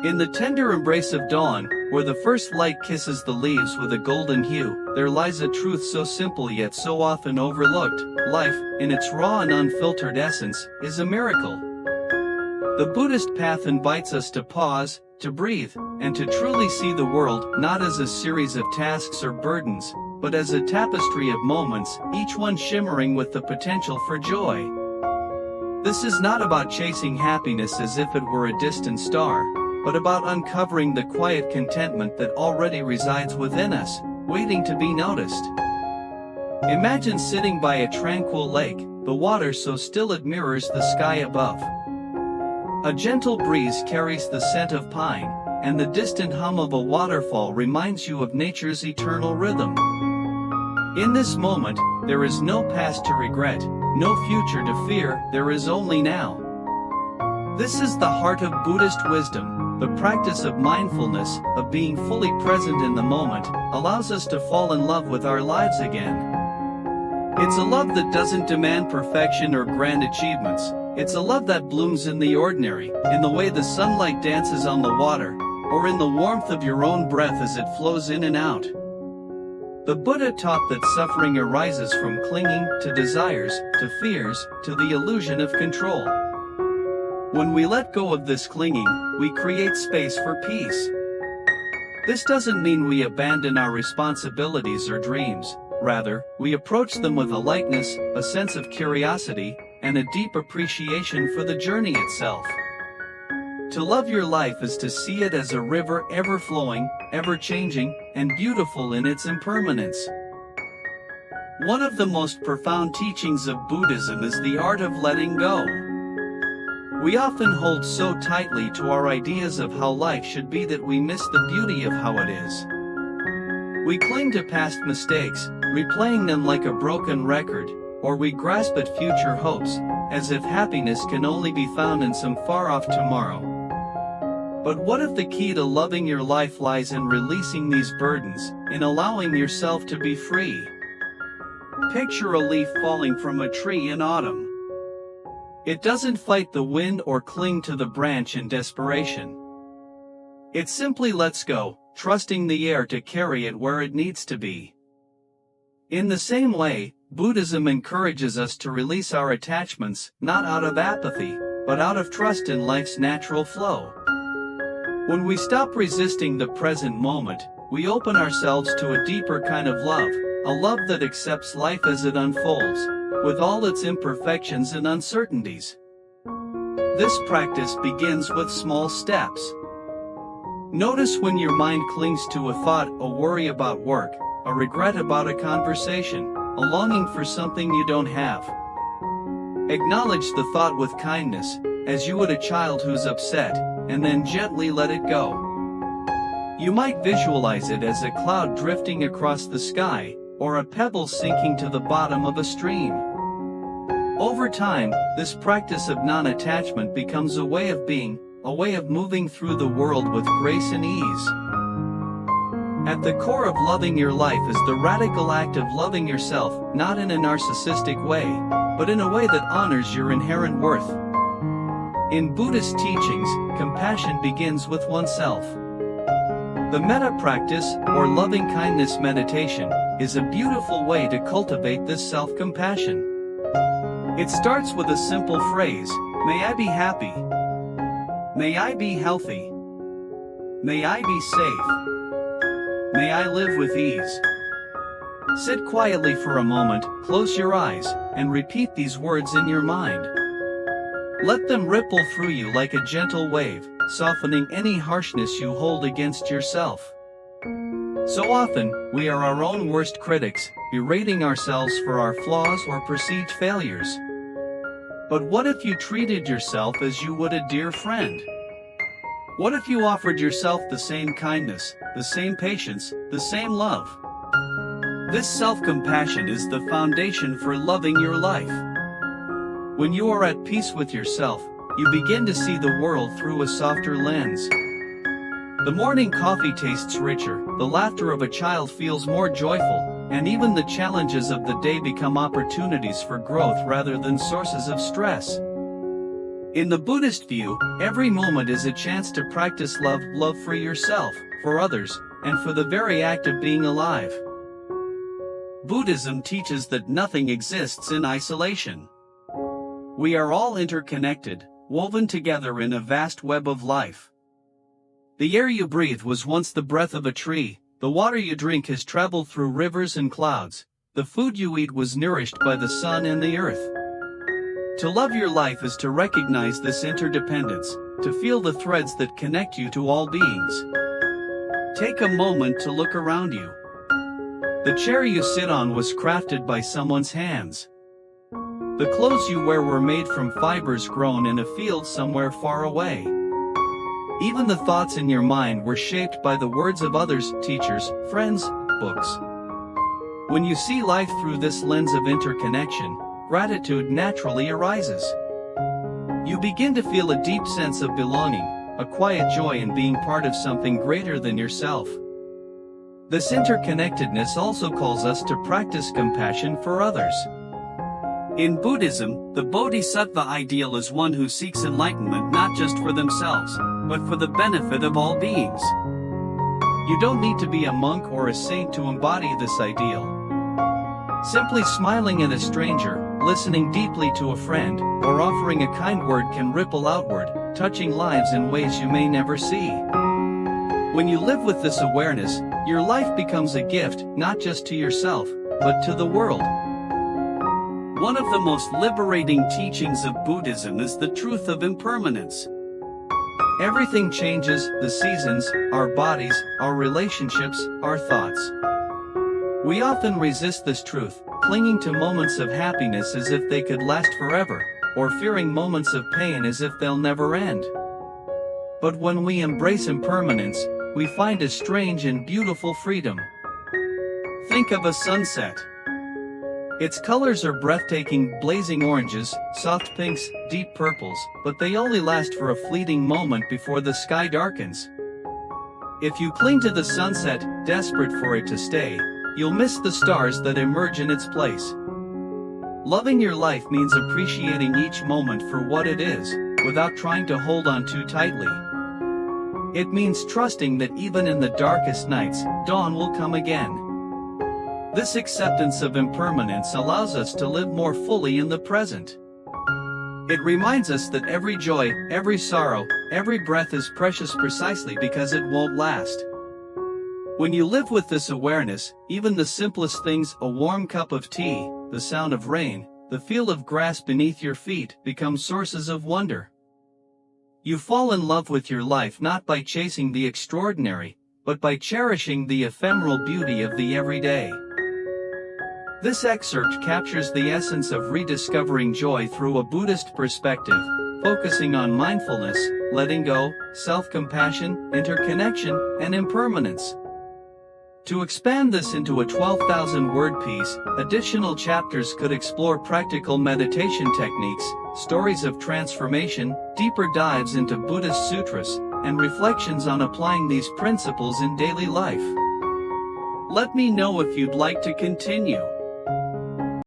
In the tender embrace of dawn, where the first light kisses the leaves with a golden hue, there lies a truth so simple yet so often overlooked. Life, in its raw and unfiltered essence, is a miracle. The Buddhist path invites us to pause, to breathe, and to truly see the world, not as a series of tasks or burdens, but as a tapestry of moments, each one shimmering with the potential for joy. This is not about chasing happiness as if it were a distant star, but about uncovering the quiet contentment that already resides within us, waiting to be noticed. Imagine sitting by a tranquil lake, the water so still it mirrors the sky above. A gentle breeze carries the scent of pine, and the distant hum of a waterfall reminds you of nature's eternal rhythm. In this moment, there is no past to regret, no future to fear, there is only now. This is the heart of Buddhist wisdom. The practice of mindfulness, of being fully present in the moment, allows us to fall in love with our lives again. It's a love that doesn't demand perfection or grand achievements. It's a love that blooms in the ordinary, in the way the sunlight dances on the water, or in the warmth of your own breath as it flows in and out. The Buddha taught that suffering arises from clinging to desires, to fears, to the illusion of control. When we let go of this clinging, we create space for peace. This doesn't mean we abandon our responsibilities or dreams. Rather, we approach them with a lightness, a sense of curiosity, and a deep appreciation for the journey itself. To love your life is to see it as a river ever flowing, ever changing, and beautiful in its impermanence. One of the most profound teachings of Buddhism is the art of letting go. We often hold so tightly to our ideas of how life should be that we miss the beauty of how it is. We cling to past mistakes, replaying them like a broken record, or we grasp at future hopes, as if happiness can only be found in some far-off tomorrow. But what if the key to loving your life lies in releasing these burdens, in allowing yourself to be free? Picture a leaf falling from a tree in autumn. It doesn't fight the wind or cling to the branch in desperation. It simply lets go, trusting the air to carry it where it needs to be. In the same way, Buddhism encourages us to release our attachments, not out of apathy, but out of trust in life's natural flow. When we stop resisting the present moment, we open ourselves to a deeper kind of love, a love that accepts life as it unfolds, with all its imperfections and uncertainties. This practice begins with small steps. Notice when your mind clings to a thought, a worry about work, a regret about a conversation, a longing for something you don't have. Acknowledge the thought with kindness, as you would a child who's upset, and then gently let it go. You might visualize it as a cloud drifting across the sky, or a pebble sinking to the bottom of a stream. Over time, this practice of non-attachment becomes a way of being, a way of moving through the world with grace and ease. At the core of loving your life is the radical act of loving yourself, not in a narcissistic way, but in a way that honors your inherent worth. In Buddhist teachings, compassion begins with oneself. The metta practice, or loving-kindness meditation, is a beautiful way to cultivate this self-compassion. It starts with a simple phrase, "May I be happy. May I be healthy. May I be safe. May I live with ease." Sit quietly for a moment, close your eyes, and repeat these words in your mind. Let them ripple through you like a gentle wave, softening any harshness you hold against yourself. So often, we are our own worst critics, berating ourselves for our flaws or perceived failures. But what if you treated yourself as you would a dear friend? What if you offered yourself the same kindness, the same patience, the same love? This self-compassion is the foundation for loving your life. When you are at peace with yourself, you begin to see the world through a softer lens. The morning coffee tastes richer, the laughter of a child feels more joyful, and even the challenges of the day become opportunities for growth rather than sources of stress. In the Buddhist view, every moment is a chance to practice love for yourself, for others, and for the very act of being alive. Buddhism teaches that nothing exists in isolation. We are all interconnected, woven together in a vast web of life. The air you breathe was once the breath of a tree, the water you drink has traveled through rivers and clouds, the food you eat was nourished by the sun and the earth. To love your life is to recognize this interdependence, to feel the threads that connect you to all beings. Take a moment to look around you. The chair you sit on was crafted by someone's hands. The clothes you wear were made from fibers grown in a field somewhere far away. Even the thoughts in your mind were shaped by the words of others, teachers, friends, books. When you see life through this lens of interconnection, gratitude naturally arises. You begin to feel a deep sense of belonging, a quiet joy in being part of something greater than yourself. This interconnectedness also calls us to practice compassion for others. In Buddhism, the bodhisattva ideal is one who seeks enlightenment not just for themselves, but for the benefit of all beings. You don't need to be a monk or a saint to embody this ideal. Simply smiling at a stranger, listening deeply to a friend, or offering a kind word can ripple outward, touching lives in ways you may never see. When you live with this awareness, your life becomes a gift, not just to yourself, but to the world. One of the most liberating teachings of Buddhism is the truth of impermanence. Everything changes, the seasons, our bodies, our relationships, our thoughts. We often resist this truth, clinging to moments of happiness as if they could last forever, or fearing moments of pain as if they'll never end. But when we embrace impermanence, we find a strange and beautiful freedom. Think of a sunset. Its colors are breathtaking, blazing oranges, soft pinks, deep purples, but they only last for a fleeting moment before the sky darkens. If you cling to the sunset, desperate for it to stay, you'll miss the stars that emerge in its place. Loving your life means appreciating each moment for what it is, without trying to hold on too tightly. It means trusting that even in the darkest nights, dawn will come again. This acceptance of impermanence allows us to live more fully in the present. It reminds us that every joy, every sorrow, every breath is precious precisely because it won't last. When you live with this awareness, even the simplest things, a warm cup of tea, the sound of rain, the feel of grass beneath your feet, become sources of wonder. You fall in love with your life not by chasing the extraordinary, but by cherishing the ephemeral beauty of the everyday. This excerpt captures the essence of rediscovering joy through a Buddhist perspective, focusing on mindfulness, letting go, self-compassion, interconnection, and impermanence. To expand this into a 12,000-word piece, additional chapters could explore practical meditation techniques, stories of transformation, deeper dives into Buddhist sutras, and reflections on applying these principles in daily life. Let me know if you'd like to continue.